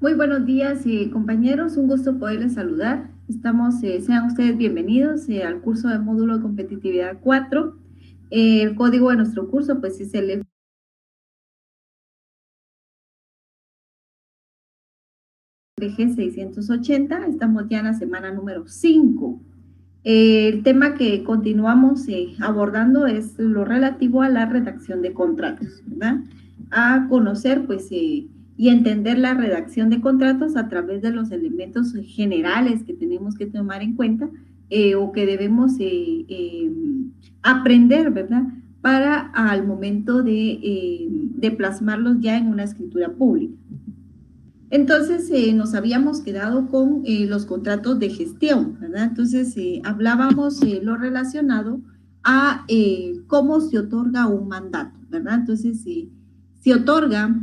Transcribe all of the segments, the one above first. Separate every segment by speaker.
Speaker 1: Muy buenos días, compañeros. Un gusto poderles saludar. Sean ustedes bienvenidos al curso de módulo de competitividad 4. El código de nuestro curso pues es el FG 680. Estamos ya en la semana número 5. El tema que continuamos abordando es lo relativo a la redacción de contratos, ¿verdad? A conocer, y entender la redacción de contratos a través de los elementos generales que tenemos que tomar en cuenta o que debemos aprender, ¿verdad? Para al momento de plasmarlos ya en una escritura pública. Entonces, nos habíamos quedado con los contratos de gestión, ¿verdad? Entonces, hablábamos lo relacionado a cómo se otorga un mandato, ¿verdad? Entonces, se otorga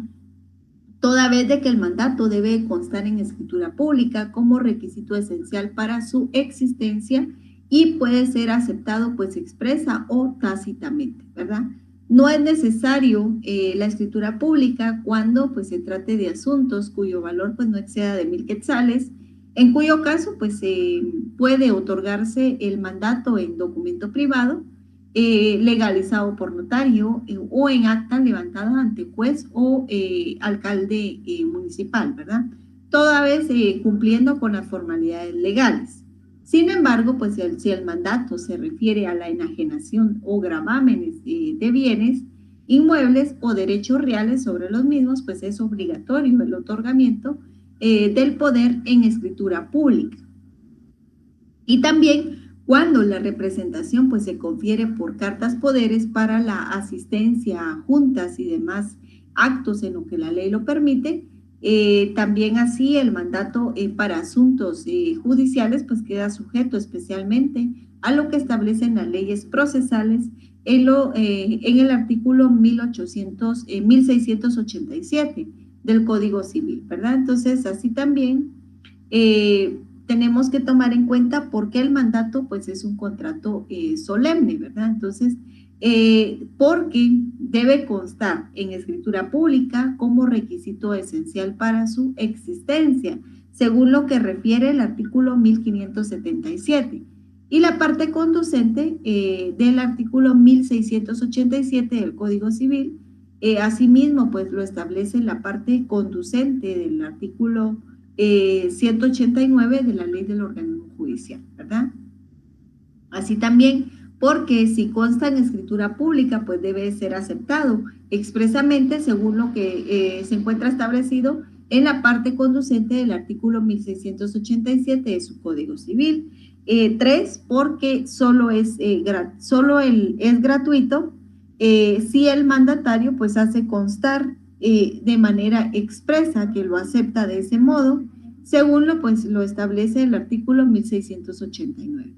Speaker 1: toda vez de que el mandato debe constar en escritura pública como requisito esencial para su existencia y puede ser aceptado pues expresa o tácitamente, ¿verdad? No es necesario la escritura pública cuando pues se trate de asuntos cuyo valor pues no exceda de 1,000 quetzales, en cuyo caso pues puede otorgarse el mandato en documento privado legalizado por notario o en acta levantada ante juez o alcalde municipal, ¿verdad? Toda vez cumpliendo con las formalidades legales. Sin embargo, pues si el mandato se refiere a la enajenación o gravámenes de bienes inmuebles o derechos reales sobre los mismos, pues es obligatorio el otorgamiento del poder en escritura pública. Y también cuando la representación pues se confiere por cartas poderes para la asistencia a juntas y demás actos en lo que la ley lo permite, también así el mandato para asuntos judiciales pues queda sujeto especialmente a lo que establecen las leyes procesales en el artículo 1687 del Código Civil, ¿verdad? Entonces, así también tenemos que tomar en cuenta por qué el mandato pues es un contrato solemne, ¿verdad? Entonces, porque debe constar en escritura pública como requisito esencial para su existencia, según lo que refiere el artículo 1577. Y la parte conducente del artículo 1687 del Código Civil, asimismo, pues lo establece la parte conducente del artículo 189 de la ley del organismo judicial, ¿verdad? Así también, porque si consta en escritura pública, pues debe ser aceptado expresamente según lo que se encuentra establecido en la parte conducente del artículo 1687 de su Código Civil. 3, porque solo es gratuito si el mandatario pues hace constar de manera expresa que lo acepta de ese modo, según lo establece el artículo 1689.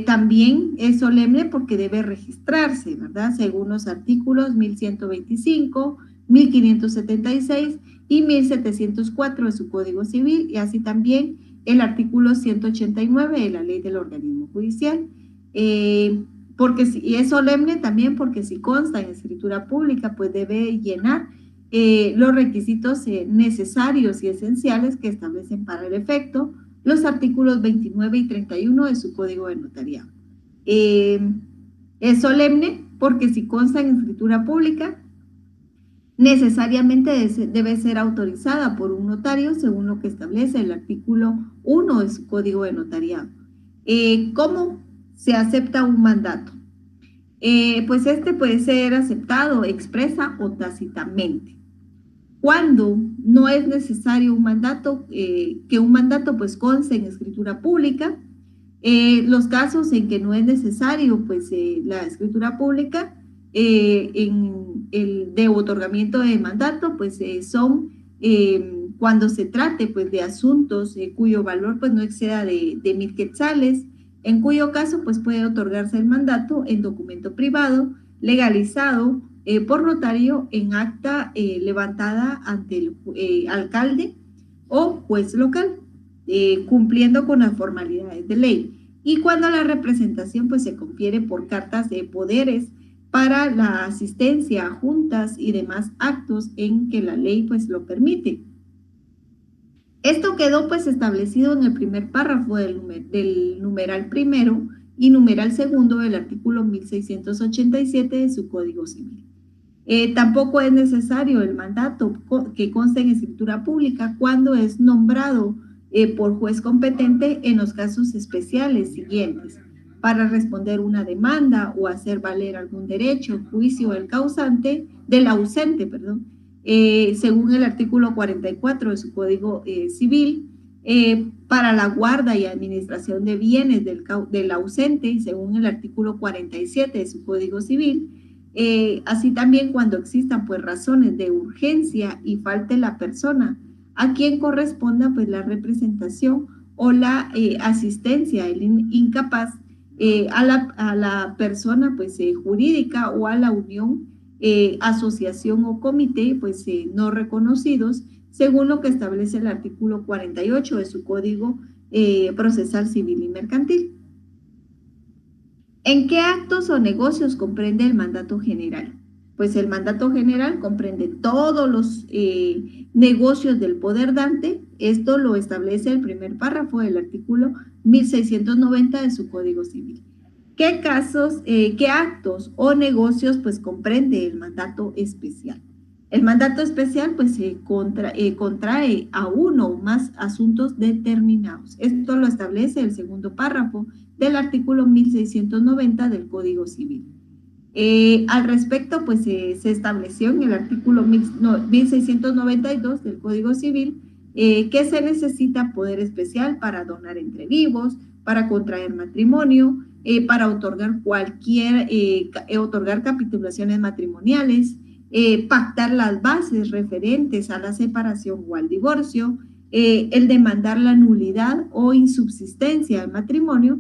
Speaker 1: También es solemne porque debe registrarse, ¿verdad? Según los artículos 1125, 1576 y 1704 de su Código Civil, y así también el artículo 189 de la ley del organismo judicial. Y es solemne también porque si consta en escritura pública, pues debe llenar los requisitos necesarios y esenciales que establecen para el efecto los artículos 29 y 31 de su Código de Notariado. Es solemne porque si consta en escritura pública, necesariamente debe ser autorizada por un notario según lo que establece el artículo 1 de su Código de Notariado. ¿Cómo se acepta un mandato? Pues este puede ser aceptado expresa o tácitamente. Cuando no es necesario un mandato, que un mandato pues conste en escritura pública, los casos en que no es necesario pues la escritura pública en el de otorgamiento de mandato pues son cuando se trate pues de asuntos cuyo valor pues no exceda de 1,000 quetzales, en cuyo caso pues puede otorgarse el mandato en documento privado legalizado por notario en acta levantada ante el alcalde o juez local, cumpliendo con las formalidades de ley. Y cuando la representación pues se confiere por cartas de poderes para la asistencia a juntas y demás actos en que la ley pues lo permite. Esto quedó pues establecido en el primer párrafo del numeral primero y numeral segundo del artículo 1687 de su Código Civil. Tampoco es necesario el mandato que conste en escritura pública cuando es nombrado por juez competente en los casos especiales siguientes: para responder una demanda o hacer valer algún derecho, juicio del ausente, perdón, según el artículo 44 de su Código Civil, para la guarda y administración de bienes del ausente, según el artículo 47 de su Código Civil. Así también cuando existan pues razones de urgencia y falte la persona a quien corresponda pues la representación o la asistencia, el incapaz, a la persona pues jurídica o a la unión, asociación o comité pues no reconocidos, según lo que establece el artículo 48 de su Código Procesal Civil y Mercantil. ¿En qué actos o negocios comprende el mandato general? Pues el mandato general comprende todos los negocios del poder dante. Esto lo establece el primer párrafo del artículo 1690 de su Código Civil. ¿Qué casos, qué actos o negocios pues comprende el mandato especial? El mandato especial pues contrae a uno o más asuntos determinados. Esto lo establece el segundo párrafo del artículo 1690 del Código Civil. Al respecto, pues se estableció en el artículo 1692 del Código Civil que se necesita poder especial para donar entre vivos, para contraer matrimonio, para otorgar otorgar capitulaciones matrimoniales, pactar las bases referentes a la separación o al divorcio, el demandar la nulidad o insubsistencia del matrimonio,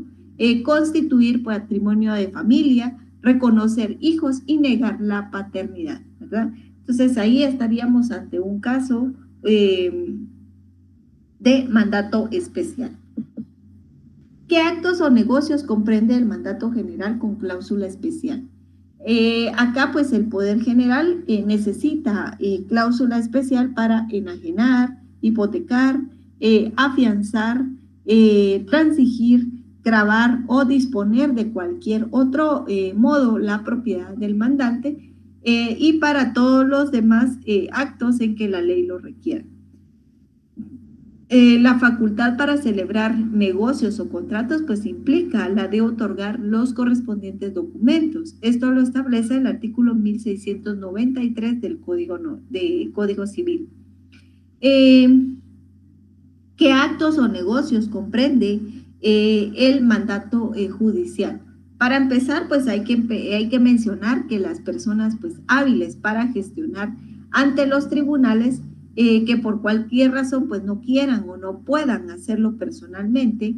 Speaker 1: constituir patrimonio de familia, reconocer hijos y negar la paternidad, ¿verdad? Entonces ahí estaríamos ante un caso de mandato especial. ¿Qué actos o negocios comprende el mandato general con cláusula especial? Acá pues el Poder General necesita cláusula especial para enajenar, hipotecar, afianzar, transigir, gravar o disponer de cualquier otro modo la propiedad del mandante y para todos los demás actos en que la ley lo requiera. La facultad para celebrar negocios o contratos pues implica la de otorgar los correspondientes documentos. Esto lo establece el artículo 1693 del Código Civil. ¿Qué actos o negocios comprende el mandato judicial? Para empezar, pues hay que mencionar que las personas pues hábiles para gestionar ante los tribunales que por cualquier razón pues no quieran o no puedan hacerlo personalmente,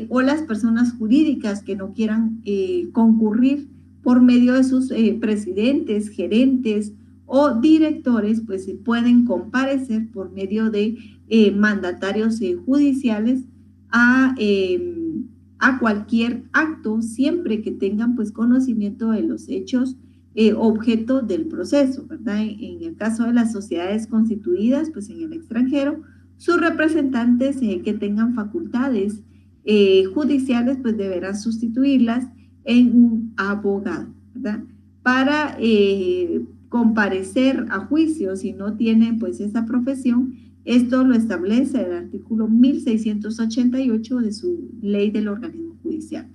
Speaker 1: o las personas jurídicas que no quieran concurrir por medio de sus presidentes, gerentes o directores, pues pueden comparecer por medio de mandatarios judiciales a cualquier acto, siempre que tengan pues conocimiento de los hechos objeto del proceso, ¿verdad? En el caso de las sociedades constituidas pues en el extranjero, sus representantes que tengan facultades judiciales pues deberán sustituirlas en un abogado, ¿verdad? Para comparecer a juicio si no tienen pues esa profesión. Esto lo establece el artículo 1688 de su ley del organismo judicial.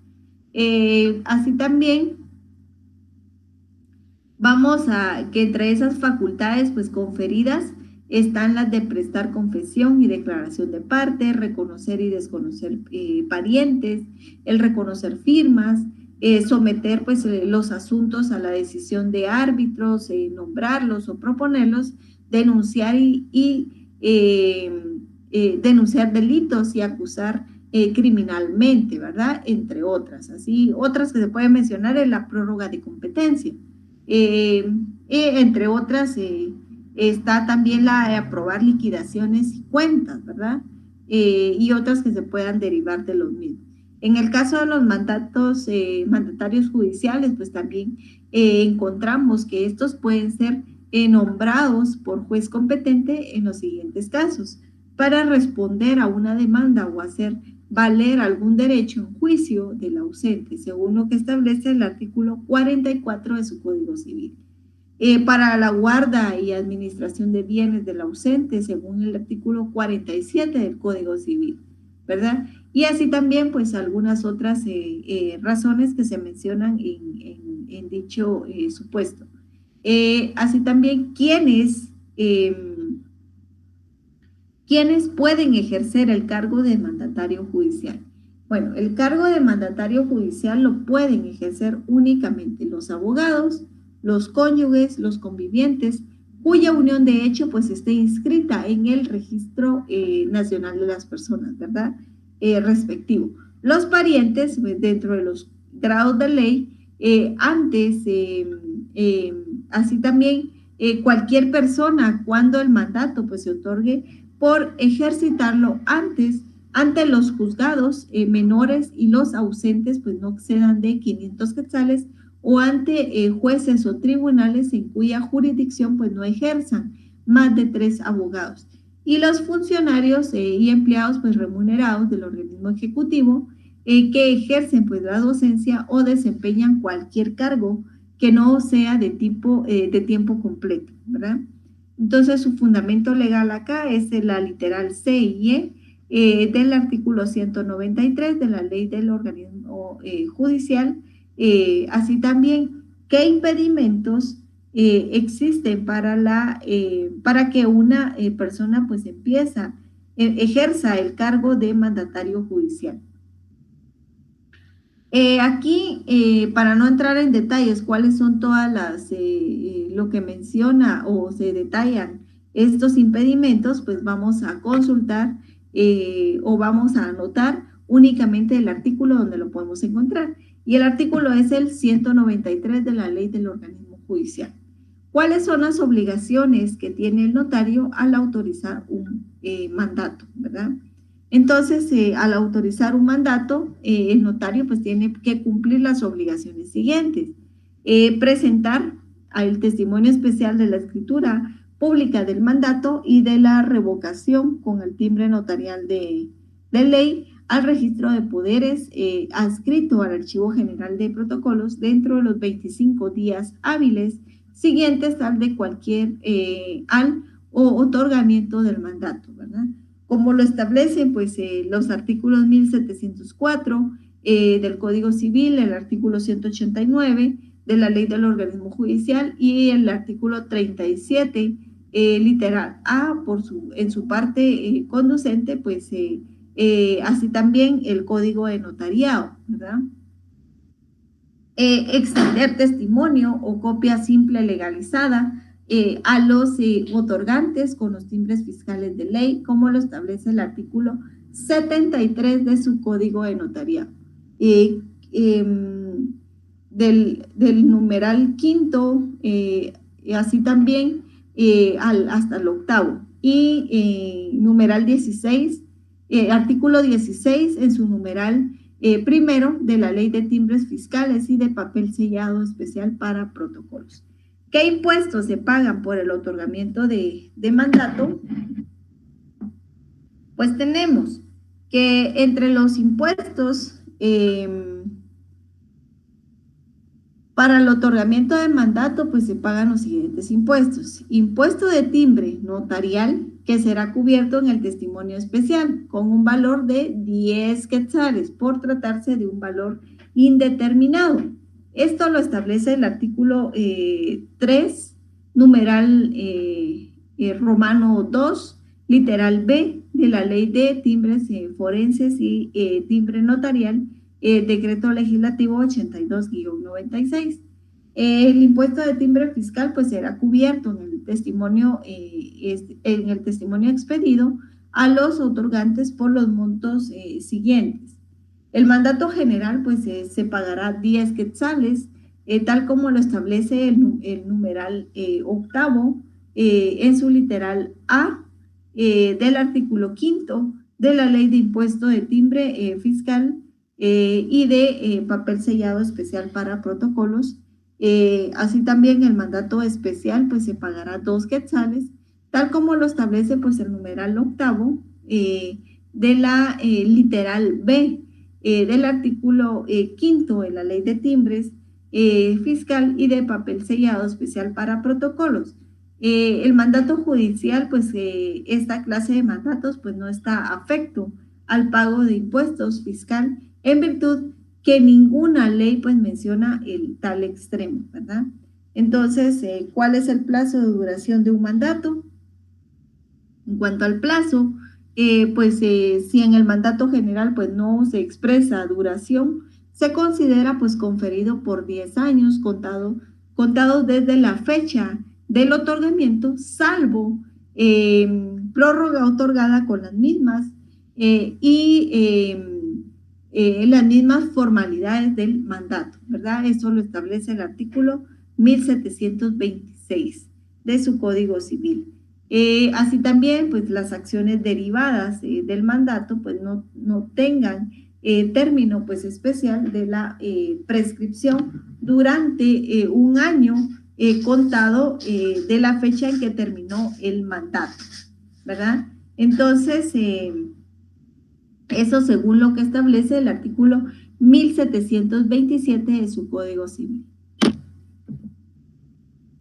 Speaker 1: Así también vamos a que entre esas facultades pues conferidas están las de prestar confesión y declaración de parte, reconocer y desconocer parientes, el reconocer firmas, someter pues los asuntos a la decisión de árbitros, nombrarlos o proponerlos, denunciar denunciar delitos y acusar criminalmente, ¿verdad? Entre otras. Así, otras que se pueden mencionar es la prórroga de competencia. Entre otras, está también la de aprobar liquidaciones y cuentas, ¿verdad? Y otras que se puedan derivar de los mismos. En el caso de los mandatarios judiciales, pues también encontramos que estos pueden ser nombrados por juez competente en los siguientes casos: para responder a una demanda o hacer valer algún derecho en juicio del ausente, según lo que establece el artículo 44 de su Código Civil. Para la guarda y administración de bienes del ausente, según el artículo 47 del Código Civil, ¿verdad? Y así también, pues, algunas otras razones que se mencionan en dicho supuesto. Así también, ¿quiénes pueden ejercer el cargo de mandatario judicial? Bueno, el cargo de mandatario judicial lo pueden ejercer únicamente los abogados, los cónyuges, los convivientes, cuya unión de hecho pues esté inscrita en el Registro Nacional de las Personas, ¿verdad? Respectivo. Los parientes, pues, dentro de los grados de ley, así también cualquier persona, cuando el mandato pues se otorgue por ejercitarlo ante los juzgados menores y los ausentes pues no excedan de 500 quetzales, o ante jueces o tribunales en cuya jurisdicción pues no ejerzan más de 3 abogados. Y los funcionarios y empleados pues remunerados del organismo ejecutivo que ejercen pues la docencia o desempeñan cualquier cargo que no sea de tiempo completo, ¿verdad? Entonces su fundamento legal acá es la literal C y E del artículo 193 de la ley del organismo judicial. Así también, ¿qué impedimentos existen para que una persona pues ejerza el cargo de mandatario judicial? Aquí, para no entrar en detalles cuáles son todas lo que menciona o se detallan estos impedimentos, pues vamos a consultar o vamos a anotar únicamente el artículo donde lo podemos encontrar. Y el artículo es el 193 de la ley del organismo judicial. ¿Cuáles son las obligaciones que tiene el notario al autorizar un mandato, verdad? Entonces, al autorizar un mandato, el notario pues tiene que cumplir las obligaciones siguientes. Presentar el testimonio especial de la escritura pública del mandato y de la revocación con el timbre notarial de ley al registro de poderes adscrito al Archivo General de Protocolos dentro de los 25 días hábiles siguientes al de cualquier otorgamiento del mandato, ¿verdad? Como lo establecen pues los artículos 1704 del Código Civil, el artículo 189 de la Ley del Organismo Judicial y el artículo 37 literal A en su parte conducente, pues así también el Código de Notariado, ¿verdad? Extender testimonio o copia simple legalizada a los otorgantes con los timbres fiscales de ley, como lo establece el artículo 73 de su Código de Notariado. Del numeral quinto, así también hasta el octavo. Y numeral 16, artículo 16 en su numeral primero de la Ley de Timbres Fiscales y de papel sellado especial para protocolos. ¿Qué impuestos se pagan por el otorgamiento de mandato? Pues tenemos que entre los impuestos para el otorgamiento de mandato, pues se pagan los siguientes impuestos. Impuesto de timbre notarial, que será cubierto en el testimonio especial, con un valor de 10 quetzales, por tratarse de un valor indeterminado. Esto lo establece el artículo 3, numeral romano 2, literal B, de la Ley de Timbres Forenses y Timbre Notarial, Decreto Legislativo 82-96. El impuesto de timbre fiscal pues será cubierto en el testimonio expedido a los otorgantes por los montos siguientes. El mandato general pues se pagará 10 quetzales, tal como lo establece el numeral octavo en su literal A del artículo quinto de la Ley de Impuesto de Timbre Fiscal y de papel sellado especial para protocolos. Así también el mandato especial pues se pagará 2 quetzales, tal como lo establece pues el numeral octavo de la literal B del artículo quinto de la Ley de Timbres Fiscal y de papel sellado especial para protocolos. El mandato judicial, pues esta clase de mandatos pues no está afecto al pago de impuestos fiscal en virtud que ninguna ley pues menciona el tal extremo, ¿verdad? Entonces, ¿cuál es el plazo de duración de un mandato? En cuanto al plazo, si en el mandato general pues no se expresa duración, se considera pues conferido por 10 años contados desde la fecha del otorgamiento, salvo prórroga otorgada con las mismas las mismas formalidades del mandato, ¿verdad? Eso lo establece el artículo 1726 de su Código Civil. Así también, pues las acciones derivadas del mandato, pues no tengan término pues especial de la prescripción durante un año contado de la fecha en que terminó el mandato, ¿verdad? Entonces, eso según lo que establece el artículo 1727 de su Código Civil.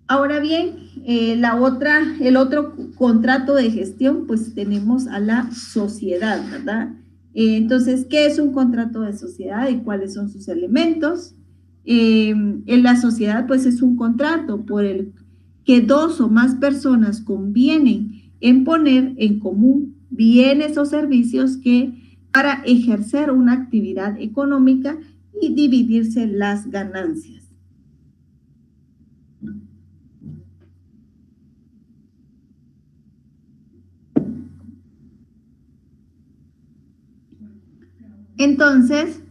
Speaker 1: Ahora bien, el otro contrato de gestión, pues tenemos a la sociedad, ¿verdad? Entonces, ¿qué es un contrato de sociedad y cuáles son sus elementos? En la sociedad, pues es un contrato por el que dos o más personas convienen en poner en común bienes o servicios para ejercer una actividad económica y dividirse las ganancias. Entonces,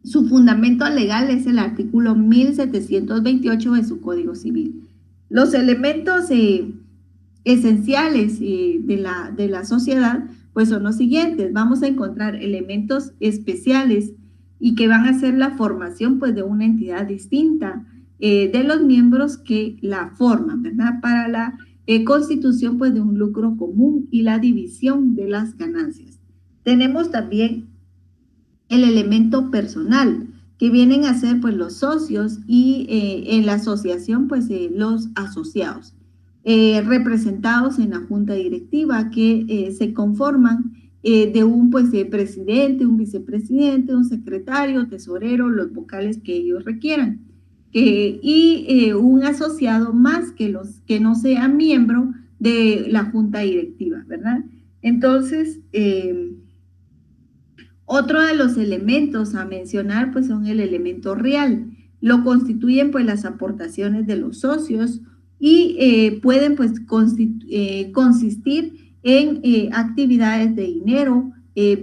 Speaker 1: su fundamento legal es el artículo 1728 de su Código Civil. Los elementos esenciales de la sociedad pues son los siguientes. Vamos a encontrar elementos especiales y que van a ser la formación pues de una entidad distinta de los miembros que la forman, ¿verdad? Para la constitución pues de un lucro común y la división de las ganancias. Tenemos también el elemento personal, que vienen a ser pues los socios y en la asociación pues los asociados, representados en la junta directiva que se conforman de un presidente, un vicepresidente, un secretario, tesorero, los vocales que ellos requieran, y un asociado más que los que no sean miembro de la junta directiva, ¿verdad? Entonces, otro de los elementos a mencionar pues son el elemento real. Lo constituyen pues las aportaciones de los socios y pueden pues consistir en actividades de dinero,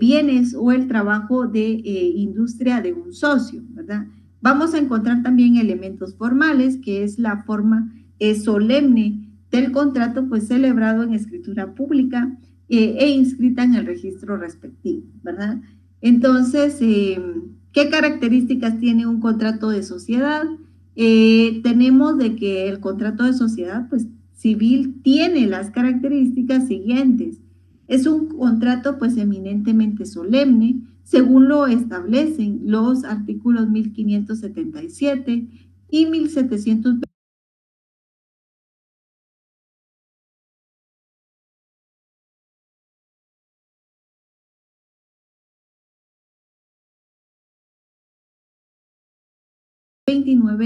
Speaker 1: bienes o el trabajo de industria de un socio, ¿verdad? Vamos a encontrar también elementos formales, que es la forma solemne del contrato pues celebrado en escritura pública e inscrita en el registro respectivo, ¿verdad? Entonces, ¿qué características tiene un contrato de sociedad? Tenemos de que el contrato de sociedad pues, civil tiene las características siguientes. Es un contrato pues eminentemente solemne, según lo establecen los artículos 1577 y 1720.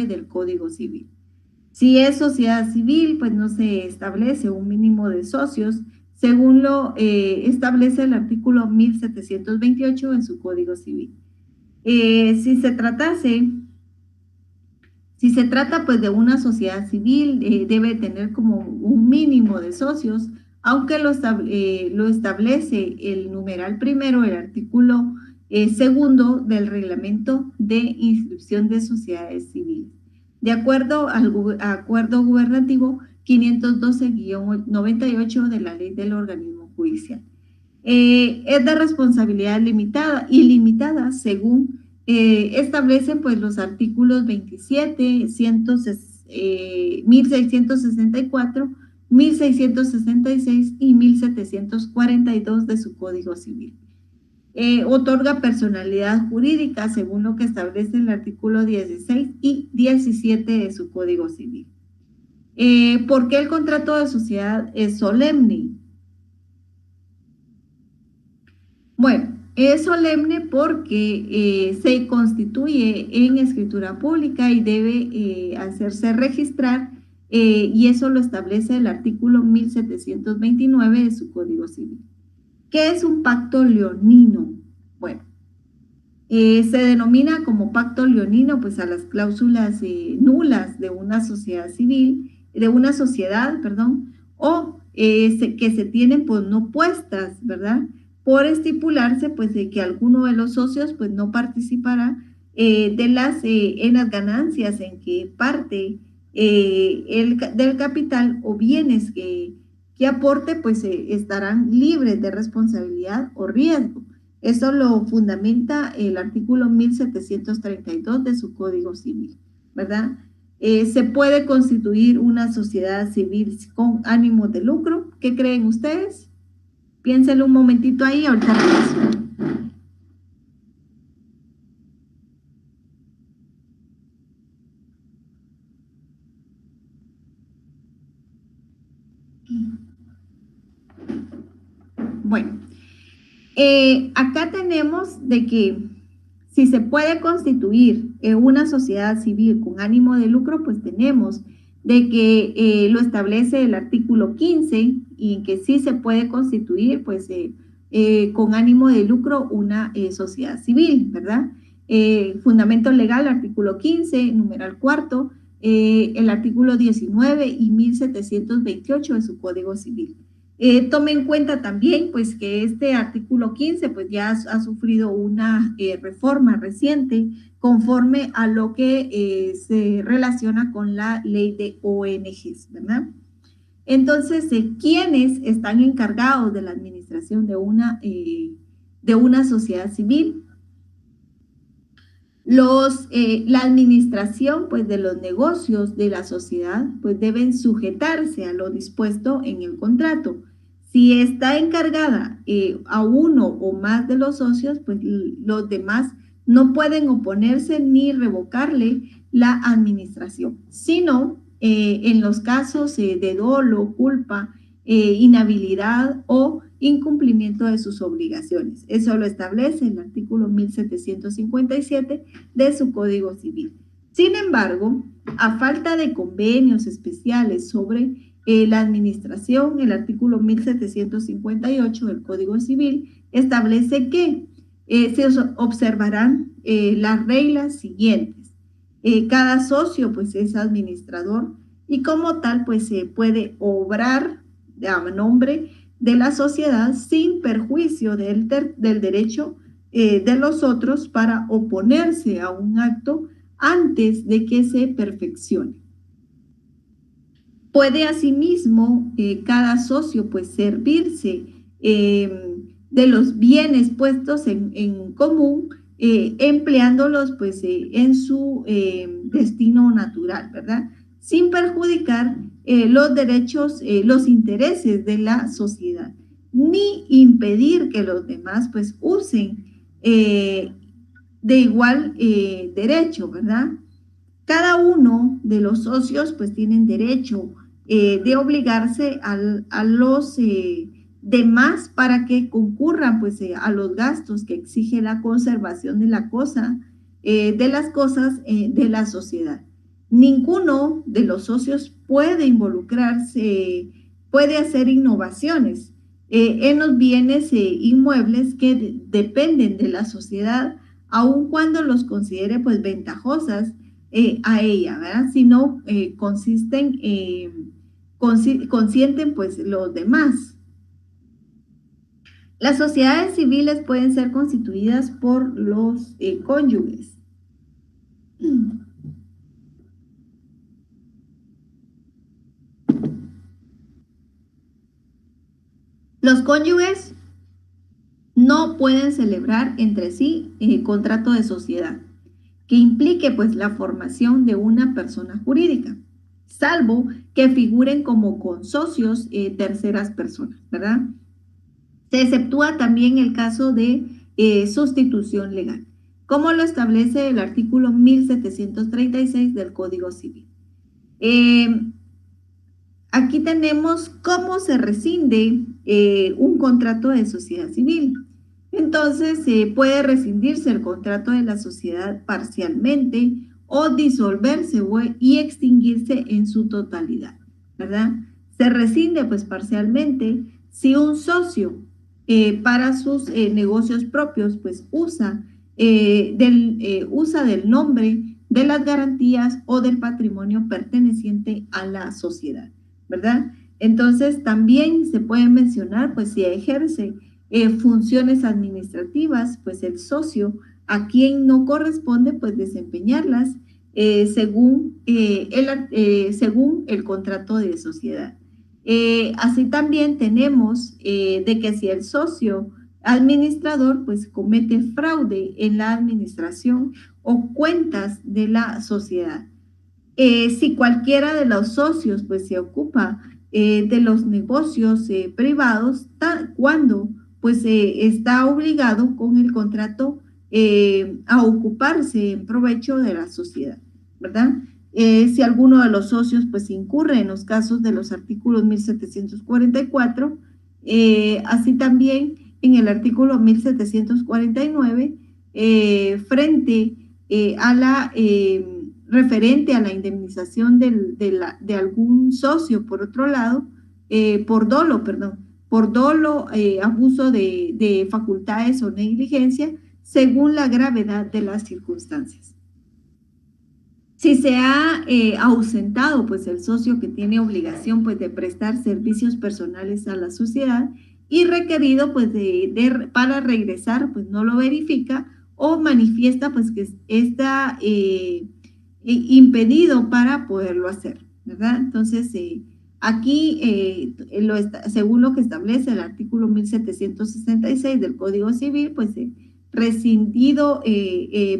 Speaker 1: Del Código Civil. Si es sociedad civil, pues no se establece un mínimo de socios, según lo establece el artículo 1728 en su Código Civil. Si se trata pues de una sociedad civil, debe tener como un mínimo de socios, aunque lo establece el numeral primero, el artículo segundo del reglamento de inscripción de sociedades civiles. De acuerdo al acuerdo gubernativo 512-98 de la ley del organismo judicial. Es de responsabilidad limitada y ilimitada según establecen pues los artículos 27, 1664 1666 y 1742 de su Código Civil. Otorga personalidad jurídica según lo que establece el artículo 16 y 17 de su Código Civil. ¿Por qué el contrato de sociedad es solemne? Bueno, es solemne porque se constituye en escritura pública y debe hacerse registrar, y eso lo establece el artículo 1729 de su Código Civil. ¿Qué es un pacto leonino? Bueno, se denomina como pacto leonino pues a las cláusulas nulas de una sociedad civil, de una sociedad, perdón, o que se tienen pues no puestas, ¿verdad? Por estipularse pues de que alguno de los socios pues no participará en las ganancias en que parte del capital o bienes que aporte pues estarán libres de responsabilidad o riesgo. Eso lo fundamenta el artículo 1732 de su Código Civil, ¿verdad? Se puede constituir una sociedad civil con ánimo de lucro. ¿Qué creen ustedes? Piénsenlo un momentito ahí, ahorita regreso. Bueno, acá tenemos de que si se puede constituir una sociedad civil con ánimo de lucro, pues tenemos de que lo establece el artículo 15 y que sí se puede constituir pues con ánimo de lucro una sociedad civil, ¿verdad? Fundamento legal, artículo 15, numeral cuarto, el artículo 19 y 1728 de su Código Civil. Tome en cuenta también pues que este artículo 15 pues ya ha sufrido una reforma reciente conforme a lo que se relaciona con la ley de ONGs, ¿verdad? Entonces, ¿quiénes están encargados de la administración de una sociedad civil? La administración pues, de los negocios de la sociedad pues, deben sujetarse a lo dispuesto en el contrato. Si está encargada a uno o más de los socios, pues los demás no pueden oponerse ni revocarle la administración, sino en los casos de dolo, culpa, inhabilidad o incumplimiento de sus obligaciones. Eso lo establece el artículo 1757 de su Código Civil. Sin embargo, a falta de convenios especiales sobre la administración, el artículo 1758 del Código Civil establece que se observarán las reglas siguientes. Cada socio pues es administrador y como tal pues se puede obrar a nombre de la sociedad sin perjuicio del derecho de los otros para oponerse a un acto antes de que se perfeccione. Puede asimismo cada socio pues servirse de los bienes puestos en común, empleándolos pues en su destino natural, ¿verdad? Sin perjudicar los derechos, los intereses de la sociedad, ni impedir que los demás pues usen de igual derecho, ¿verdad? Cada uno de los socios pues tienen derecho de obligarse a los demás para que concurran pues a los gastos que exige la conservación de la cosa, de las cosas de la sociedad. Ninguno de los socios puede involucrarse, puede hacer innovaciones en los bienes inmuebles que dependen de la sociedad, aun cuando los considere pues ventajosas a ella, ¿verdad? Si no consienten pues los demás. Las sociedades civiles pueden ser constituidas por los cónyuges. Los cónyuges no pueden celebrar entre sí contrato de sociedad que implique pues la formación de una persona jurídica. salvo que figuren como consocios terceras personas, ¿verdad? Se exceptúa también el caso de sustitución legal, como lo establece el artículo 1736 del Código Civil. Aquí tenemos cómo se rescinde un contrato de sociedad civil. Entonces, puede rescindirse el contrato de la sociedad parcialmente o disolverse y extinguirse en su totalidad, ¿verdad? Se rescinde pues parcialmente si un socio para sus negocios propios pues usa del nombre, de las garantías o del patrimonio perteneciente a la sociedad, ¿verdad? Entonces, también se puede mencionar, pues, si ejerce funciones administrativas, pues el socio a quien no corresponde, pues, desempeñarlas según el contrato de sociedad. Así también tenemos de que si el socio administrador, pues, comete fraude en la administración o cuentas de la sociedad. Si cualquiera de los socios pues se ocupa de los negocios privados, cuando pues está obligado con el contrato a ocuparse en provecho de la sociedad, ¿verdad? Si alguno de los socios pues incurre en los casos de los artículos 1744, así también en el artículo 1749, frente a la referente a la indemnización de algún socio, por otro lado, por dolo, abuso de facultades o negligencia, según la gravedad de las circunstancias. Si se ha ausentado, pues el socio que tiene obligación, pues de prestar servicios personales a la sociedad y requerido, pues para regresar, pues no lo verifica o manifiesta, pues que está impedido para poderlo hacer, ¿verdad? Entonces, aquí, según lo que establece el artículo 1766 del Código Civil, pues rescindido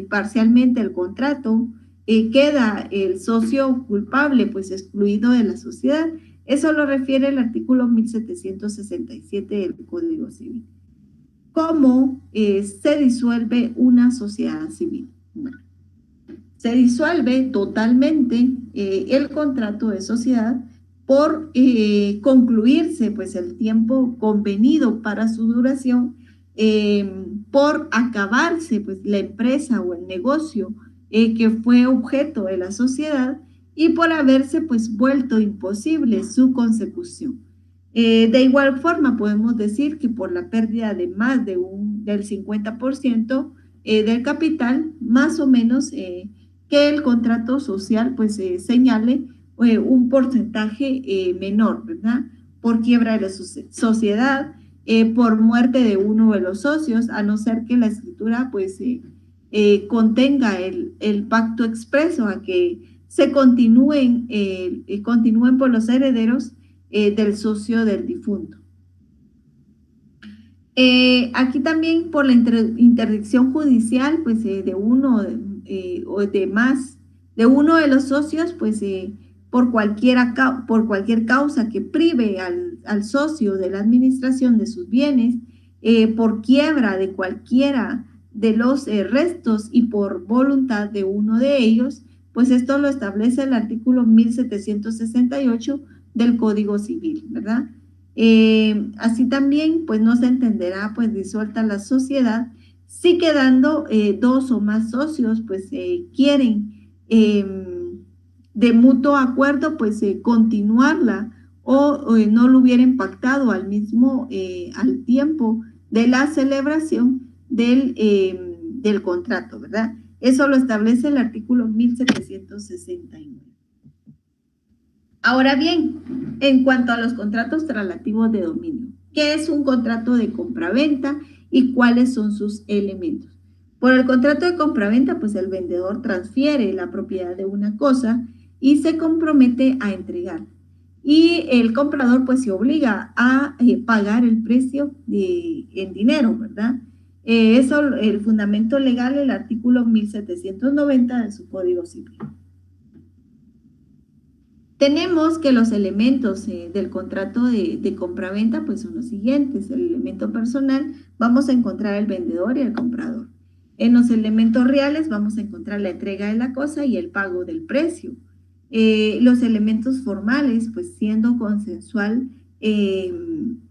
Speaker 1: parcialmente el contrato, queda el socio culpable, pues excluido de la sociedad. Eso lo refiere el artículo 1767 del Código Civil. ¿Cómo se disuelve una sociedad civil? Bueno, se disuelve totalmente el contrato de sociedad por concluirse pues el tiempo convenido para su duración, por acabarse pues la empresa o el negocio que fue objeto de la sociedad y por haberse pues vuelto imposible su consecución. De igual forma podemos decir que por la pérdida de más del 50% del capital, más o menos, que el contrato social pues señale un porcentaje menor, ¿verdad? Por quiebra de la sociedad, por muerte de uno de los socios, a no ser que la escritura pues contenga el pacto expreso a que se continúen por los herederos del socio del difunto. Aquí también por la interdicción judicial pues de uno o de uno de los socios, pues por cualquier causa que prive al socio de la administración de sus bienes, por quiebra de cualquiera de los restos y por voluntad de uno de ellos, pues esto lo establece el artículo 1768 del Código Civil, ¿verdad? Así también, pues no se entenderá pues disuelta la sociedad si quedando dos o más socios, pues quieren de mutuo acuerdo, pues continuarla o no lo hubieran pactado al tiempo de la celebración del contrato, ¿verdad? Eso lo establece el artículo 1769. Ahora bien, en cuanto a los contratos traslativos de dominio, ¿qué es un contrato de compraventa y cuáles son sus elementos? Por el contrato de compraventa, pues el vendedor transfiere la propiedad de una cosa y se compromete a entregar. Y el comprador pues se obliga a pagar el precio en dinero, ¿verdad? Eso, el fundamento legal, el artículo 1790 de su Código Civil. Tenemos que los elementos del contrato de compraventa pues son los siguientes. El elemento personal, vamos a encontrar el vendedor y el comprador. En los elementos reales vamos a encontrar la entrega de la cosa y el pago del precio. Los elementos formales, pues siendo consensual,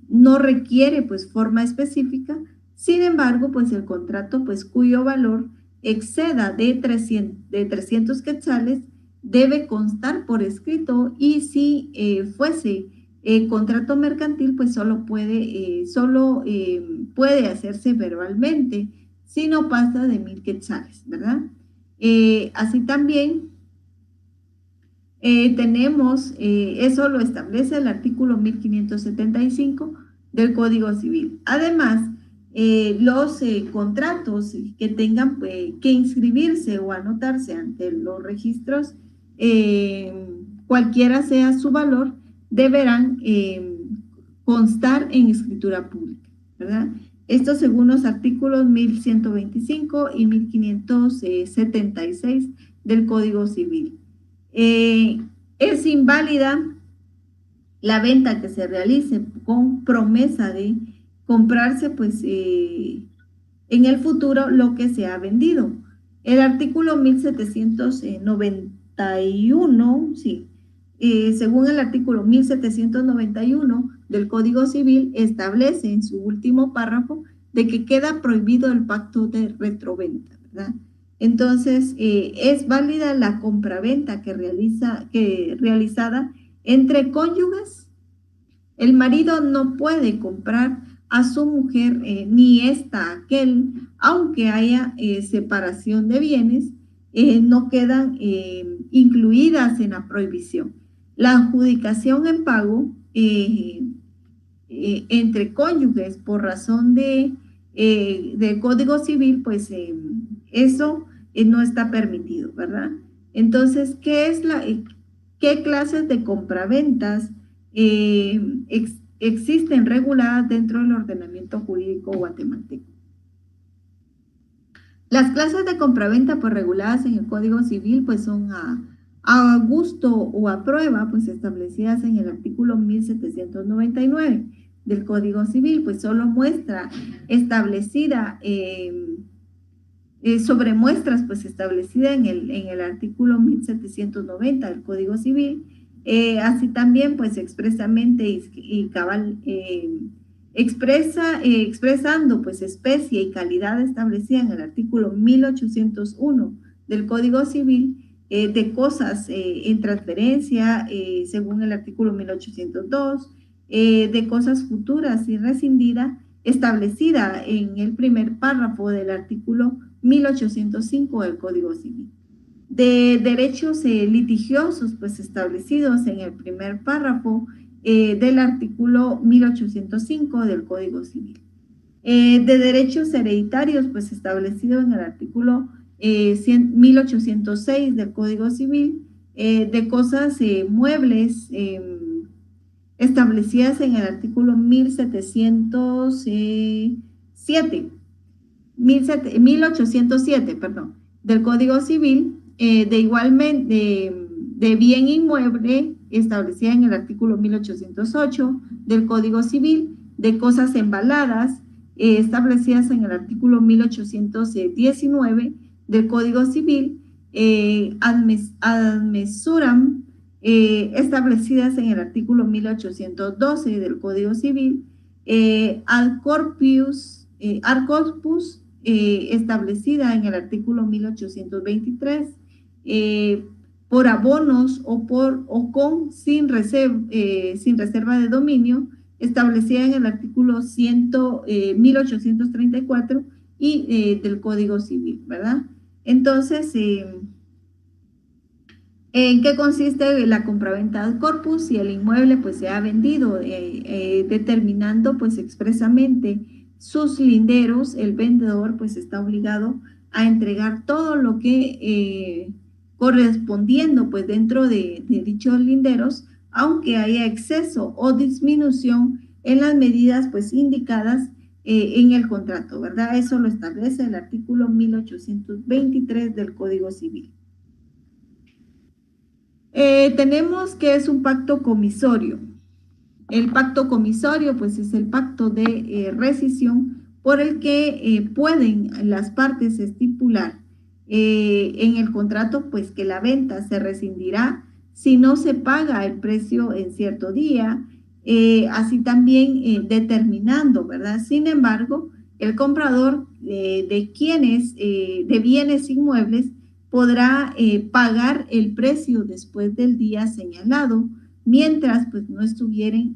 Speaker 1: no requiere pues forma específica. Sin embargo, pues el contrato pues cuyo valor exceda de 300 quetzales debe constar por escrito, y si fuese contrato mercantil, pues puede hacerse verbalmente si no pasa de 1000 quetzales, ¿verdad? Así también tenemos, eso lo establece el artículo 1575 del Código Civil. Además, los contratos que tengan que inscribirse o anotarse ante los registros, cualquiera sea su valor, deberán constar en escritura pública, ¿verdad? Esto según los artículos 1125 y 1576 del Código Civil. Es inválida la venta que se realice con promesa de comprarse pues en el futuro lo que se ha vendido. El artículo 1791, sí, según el artículo 1791 del Código Civil, establece en su último párrafo de que queda prohibido el pacto de retroventa, ¿verdad? Entonces, es válida la compraventa realizada entre cónyuges. El marido no puede comprar a su mujer ni esta a aquel, aunque haya separación de bienes, no quedan incluidas en la prohibición. La adjudicación en pago entre cónyuges por razón de Código Civil, pues eso no está permitido, ¿verdad? Entonces, ¿qué clases de compraventas existen reguladas dentro del ordenamiento jurídico guatemalteco? Las clases de compraventa pues reguladas en el Código Civil pues son a gusto o a prueba, pues establecidas en el artículo 1799 del Código Civil, pues solo muestra establecida sobre muestras pues establecida en el artículo 1790 del Código Civil, así también pues expresamente y cabal expresando pues especie y calidad establecida en el artículo 1801 del Código Civil, de cosas en transferencia según el artículo 1802, de cosas futuras y rescindida establecida en el primer párrafo del artículo 1805 del Código Civil. De derechos litigiosos pues establecidos en el primer párrafo del artículo 1805 del Código Civil. De derechos hereditarios pues establecido en el artículo 1806 del Código Civil, de cosas muebles establecidas en el artículo 1807, perdón, del Código Civil, de bien inmueble establecida en el artículo 1808 del Código Civil, de cosas embaladas establecidas en el artículo 1819 del Código Civil, ad mesuram establecidas en el artículo 1812 del Código Civil, ad corpus establecida en el artículo 1823, por abonos sin reserva de dominio, establecida en el artículo 1834 y del Código Civil, ¿verdad? Entonces, ¿en qué consiste la compraventa ad corpus? Si el inmueble pues se ha vendido, determinando pues expresamente sus linderos, el vendedor pues está obligado a entregar todo lo que correspondiendo pues dentro de dichos linderos, aunque haya exceso o disminución en las medidas pues indicadas en el contrato, ¿verdad? Eso lo establece el artículo 1823 del Código Civil. Tenemos que es un pacto comisorio. El pacto comisorio, pues, es el pacto de rescisión por el que pueden las partes estipular en el contrato, pues, que la venta se rescindirá si no se paga el precio en cierto día, así también determinando, ¿verdad? Sin embargo, el comprador de bienes inmuebles podrá pagar el precio después del día señalado, mientras pues no estuvieran,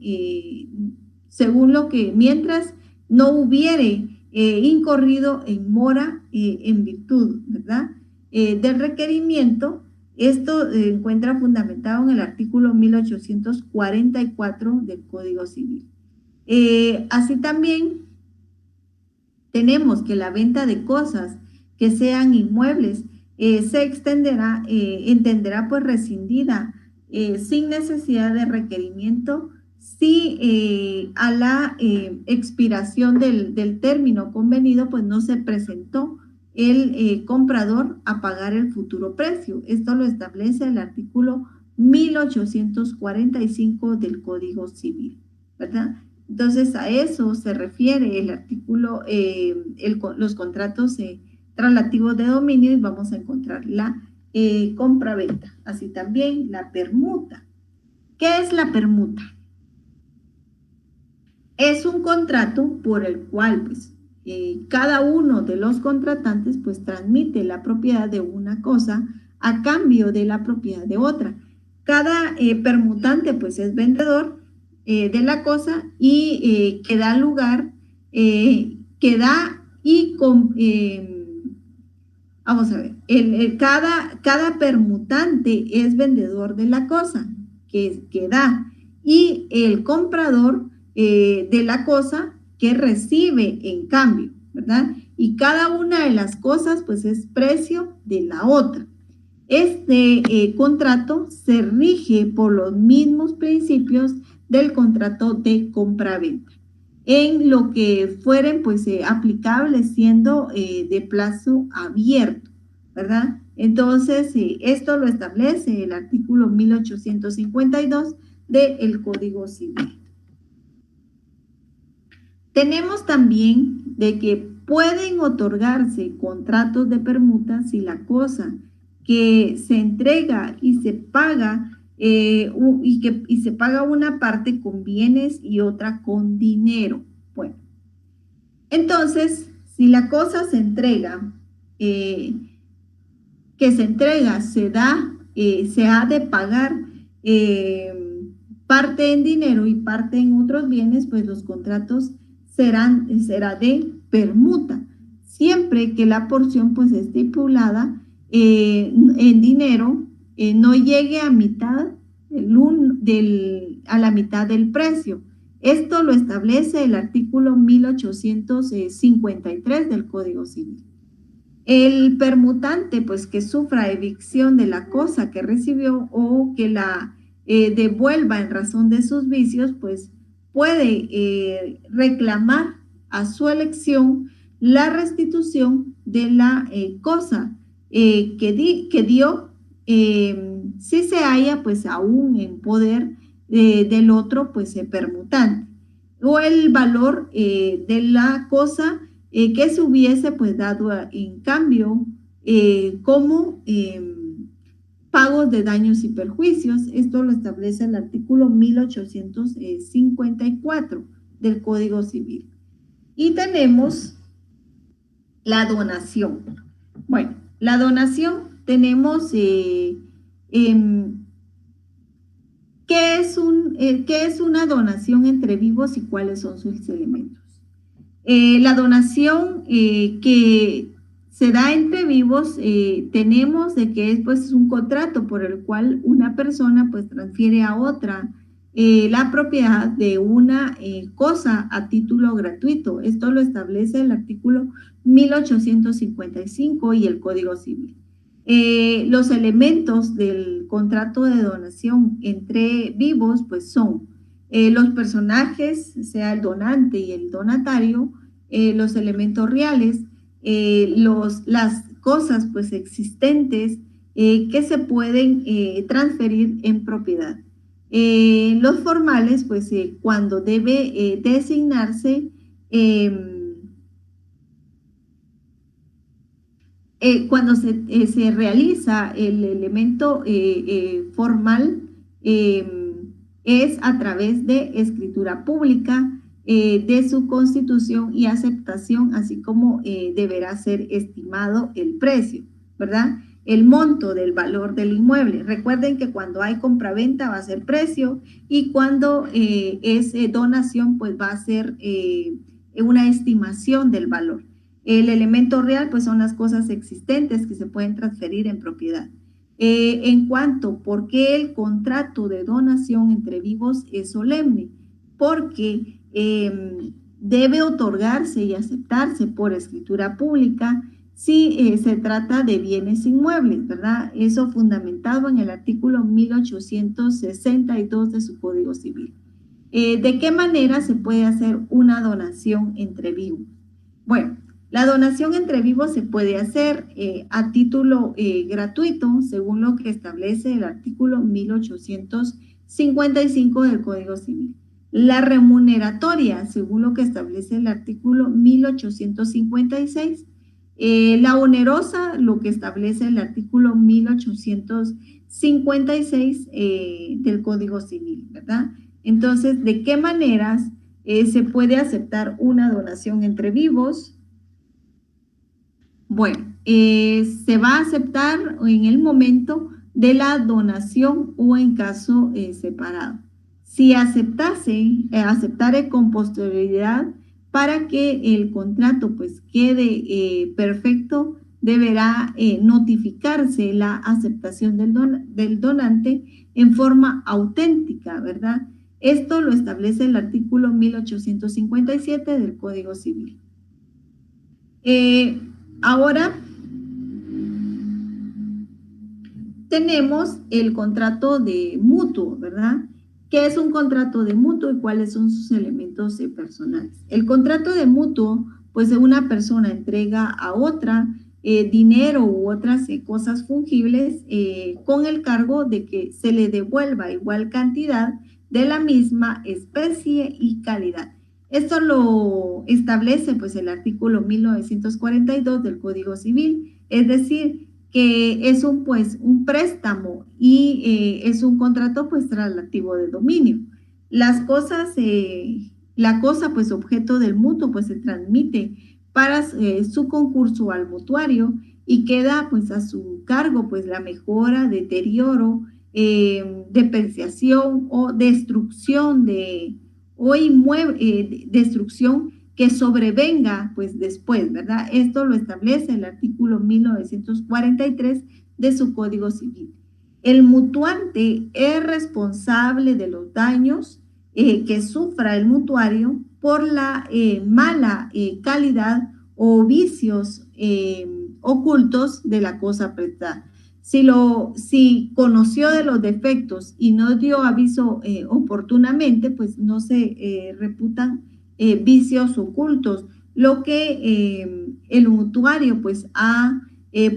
Speaker 1: mientras no hubiere incurrido en mora en virtud, ¿verdad? Del requerimiento. Esto encuentra fundamentado en el artículo 1844 del Código Civil. Así también tenemos que la venta de cosas que sean inmuebles se entenderá pues rescindida sin necesidad de requerimiento si a la expiración del término convenido pues no se presentó el comprador a pagar el futuro precio. Esto lo establece el artículo 1845 del Código Civil, ¿verdad? Entonces, a eso se refiere el artículo, los contratos traslativos de dominio, y vamos a encontrar la compraventa. Así también la permuta. ¿Qué es la permuta? Es un contrato por el cual, pues, cada uno de los contratantes, pues, transmite la propiedad de una cosa a cambio de la propiedad de otra. Cada permutante, pues, es vendedor de la cosa y que da lugar, que da y vamos a ver, cada permutante es vendedor de la cosa que da, y el comprador de la cosa que recibe en cambio, ¿verdad? Y cada una de las cosas pues es precio de la otra. Este contrato se rige por los mismos principios del contrato de compraventa, en lo que fueren pues aplicables siendo de plazo abierto, ¿verdad? Entonces, esto lo establece el artículo 1852 del Código Civil. Tenemos también de que pueden otorgarse contratos de permuta si la cosa que se entrega y se paga y se paga una parte con bienes y otra con dinero. Bueno, entonces, si la cosa se entrega, se ha de pagar parte en dinero y parte en otros bienes, pues los contratos será de permuta, siempre que la porción pues estipulada en dinero no llegue a la mitad del precio. Esto lo establece el artículo 1853 del Código Civil. El permutante, pues, que sufra evicción de la cosa que recibió o que la devuelva en razón de sus vicios, pues, puede reclamar a su elección la restitución de la cosa que dio, si se halla, pues, aún en poder del otro, pues, permutante, o el valor de la cosa que se hubiese pues dado en cambio como pagos de daños y perjuicios. Esto lo establece el artículo 1854 del Código Civil. Y tenemos la donación. Bueno, la donación tenemos ¿qué es una donación entre vivos y cuáles son sus elementos? La donación que se da entre vivos, tenemos de que es pues un contrato por el cual una persona pues transfiere a otra la propiedad de una cosa a título gratuito. Esto lo establece el artículo 1855 y el Código Civil. Los elementos del contrato de donación entre vivos pues son los personajes, sea el donante y el donatario, los elementos reales, las cosas pues existentes que se pueden transferir en propiedad. Los formales, pues cuando debe designarse, cuando se realiza el elemento formal, es a través de escritura pública, de su constitución y aceptación, así como deberá ser estimado el precio, ¿verdad? El monto del valor del inmueble. Recuerden que cuando hay compraventa va a ser precio y cuando es donación, pues va a ser una estimación del valor. El elemento real, pues son las cosas existentes que se pueden transferir en propiedad. En cuanto, ¿por qué el contrato de donación entre vivos es solemne? Porque debe otorgarse y aceptarse por escritura pública si se trata de bienes inmuebles, ¿verdad? Eso fundamentado en el artículo 1862 de su Código Civil. ¿De qué manera se puede hacer una donación entre vivos? Bueno, la donación entre vivos se puede hacer a título gratuito, según lo que establece el artículo 1855 del Código Civil. La remuneratoria, según lo que establece el artículo 1856. La onerosa, lo que establece el artículo 1856 del Código Civil, ¿verdad? Entonces, ¿de qué maneras se puede aceptar una donación entre vivos? Bueno, se va a aceptar en el momento de la donación o en caso separado. Si aceptare con posterioridad para que el contrato pues quede perfecto, deberá notificarse la aceptación del donante en forma auténtica, ¿verdad? Esto lo establece el artículo 1857 del Código Civil. Ahora tenemos el contrato de mutuo, ¿verdad? ¿Qué es un contrato de mutuo y cuáles son sus elementos personales? El contrato de mutuo, pues una persona entrega a otra dinero u otras cosas fungibles con el cargo de que se le devuelva igual cantidad de la misma especie y calidad. Esto lo establece pues el artículo 1942 del Código Civil, es decir, que es un préstamo y es un contrato pues traslativo de dominio. Las cosas, la cosa pues objeto del mutuo pues se transmite para su concurso al mutuario y queda pues a su cargo pues la mejora, deterioro, depreciación o destrucción destrucción que sobrevenga pues después, ¿verdad? Esto lo establece el artículo 1943 de su Código Civil. El mutuante es responsable de los daños que sufra el mutuario por la mala calidad o vicios ocultos de la cosa prestada. Si conoció de los defectos y no dio aviso oportunamente, pues no se reputan vicios ocultos, lo que el mutuario pues ha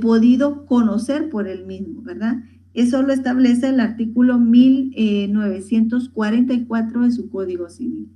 Speaker 1: podido conocer por él mismo, ¿verdad? Eso lo establece el artículo 1944 de su Código Civil.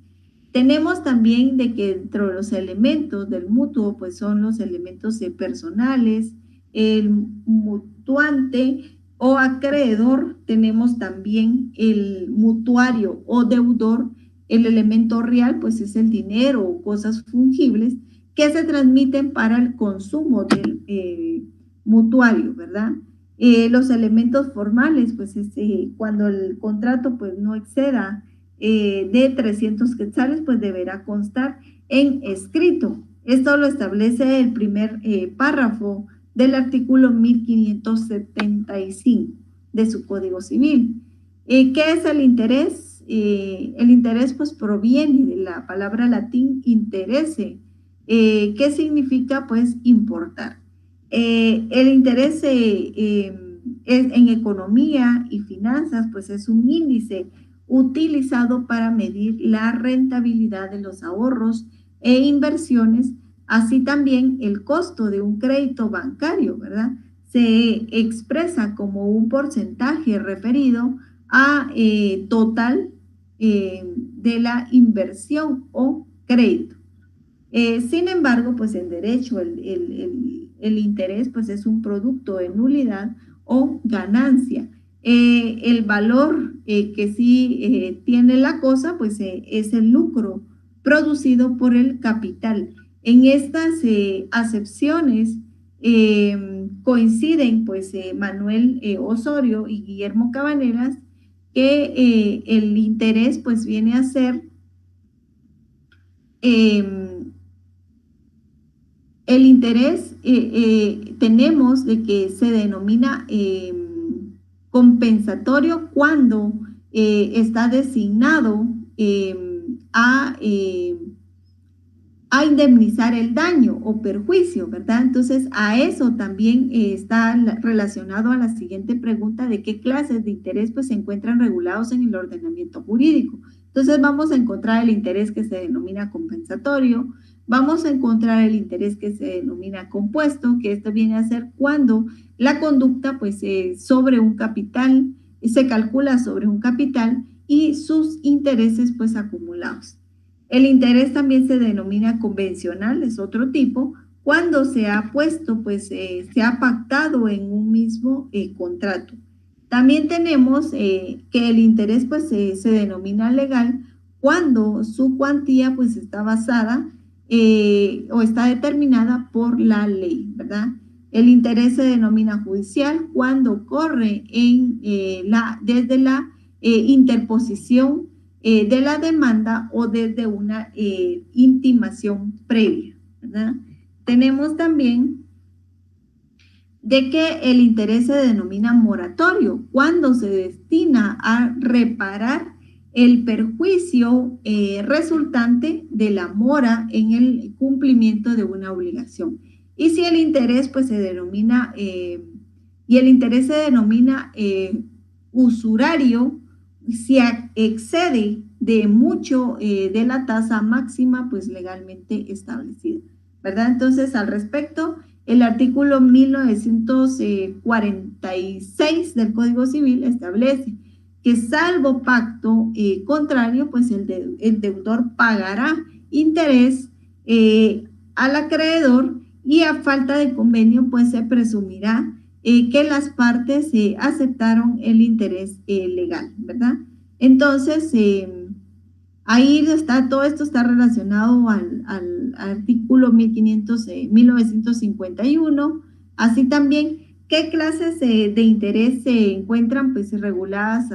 Speaker 1: Tenemos también de que dentro de los elementos del mutuo pues son los elementos personales, el mutuante o acreedor, tenemos también el mutuario o deudor. El elemento real pues es el dinero o cosas fungibles que se transmiten para el consumo del mutuario, ¿verdad? Los elementos formales pues es cuando el contrato pues no exceda de 300 quetzales pues deberá constar en escrito. Esto lo establece el primer párrafo del artículo 1575 de su Código Civil. ¿Qué es el interés? El interés pues proviene de la palabra latín interese, que significa pues importar. El interés en economía y finanzas pues es un índice utilizado para medir la rentabilidad de los ahorros e inversiones, así también el costo de un crédito bancario, ¿verdad? se expresa como un porcentaje referido a total de la inversión o crédito. Sin embargo, pues en derecho el interés pues es un producto de nulidad o ganancia. El valor que sí tiene la cosa pues es el lucro producido por el capital. En estas acepciones coinciden pues Manuel Osorio y Guillermo Cabaneras que el interés pues viene a ser el interés tenemos de que se denomina compensatorio cuando está designado a indemnizar el daño o perjuicio, ¿verdad? Entonces, a eso también está relacionado a la siguiente pregunta de qué clases de interés pues se encuentran regulados en el ordenamiento jurídico. Entonces, vamos a encontrar el interés que se denomina compensatorio, vamos a encontrar el interés que se denomina compuesto, que esto viene a ser cuando la conducta pues sobre un capital, se calcula sobre un capital y sus intereses pues acumulados. El interés también se denomina convencional, es otro tipo, cuando se ha puesto, pues se ha pactado en un mismo contrato. También tenemos que el interés pues se denomina legal cuando su cuantía pues está basada o está determinada por la ley, ¿verdad? El interés se denomina judicial cuando corre desde la interposición de la demanda o desde una intimación previa, ¿verdad? Tenemos también de que el interés se denomina moratorio cuando se destina a reparar el perjuicio resultante de la mora en el cumplimiento de una obligación. Y si el interés pues se denomina, y el interés se denomina usurario, si excede de mucho de la tasa máxima pues legalmente establecida, ¿verdad? Entonces, al respecto, el artículo 1946 del Código Civil establece que salvo pacto contrario, pues el deudor pagará interés al acreedor y a falta de convenio, pues se presumirá que las partes aceptaron el interés legal, ¿verdad? Entonces, ahí está, todo esto está relacionado al artículo 1951, así también qué clases de interés se encuentran pues reguladas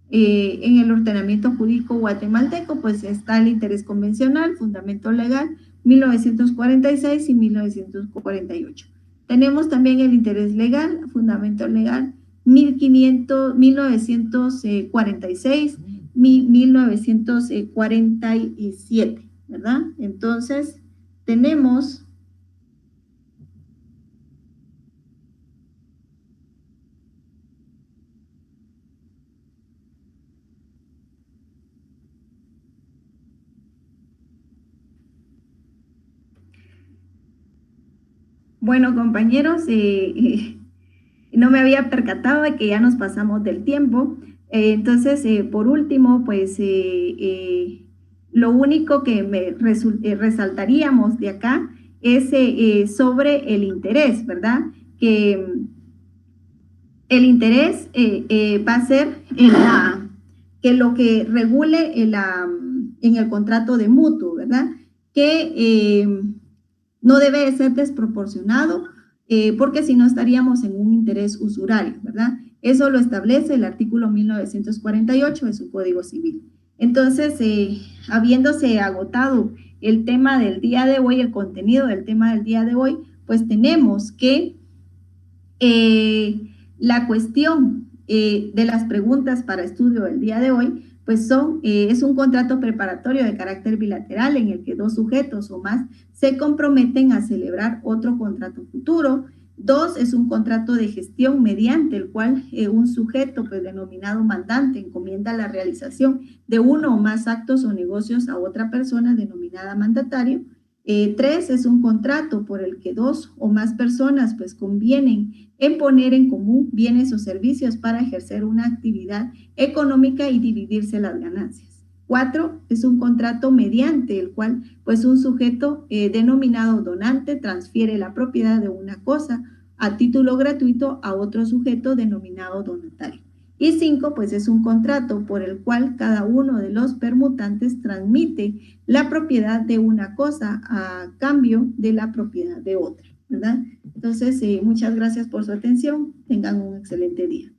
Speaker 1: en el ordenamiento jurídico guatemalteco, pues está el interés convencional, fundamento legal, 1946 y 1948. Tenemos también el interés legal, fundamento legal, 1946, 1947, ¿verdad? Entonces, tenemos bueno, compañeros, no me había percatado de que ya nos pasamos del tiempo. Entonces, por último, pues lo único que resaltaríamos de acá es sobre el interés, ¿verdad? Que el interés va a ser que lo que regule en el contrato de mutuo, ¿verdad? Que no debe ser desproporcionado porque si no estaríamos en un interés usurario, ¿verdad? Eso lo establece el artículo 1948 de su Código Civil. Entonces, habiéndose agotado el tema del día de hoy, el contenido del tema del día de hoy, pues tenemos que la cuestión de las preguntas para estudio del día de hoy, pues es un contrato preparatorio de carácter bilateral en el que dos sujetos o más se comprometen a celebrar otro contrato futuro. Dos, es un contrato de gestión mediante el cual un sujeto pues denominado mandante encomienda la realización de uno o más actos o negocios a otra persona denominada mandatario. 3 es un contrato por el que 2 o más personas pues convienen en poner en común bienes o servicios para ejercer una actividad económica y dividirse las ganancias. 4 es un contrato mediante el cual pues un sujeto denominado donante transfiere la propiedad de una cosa a título gratuito a otro sujeto denominado donatario. Y 5, pues es un contrato por el cual cada uno de los permutantes transmite la propiedad de una cosa a cambio de la propiedad de otra, ¿verdad? Entonces, muchas gracias por su atención. Tengan un excelente día.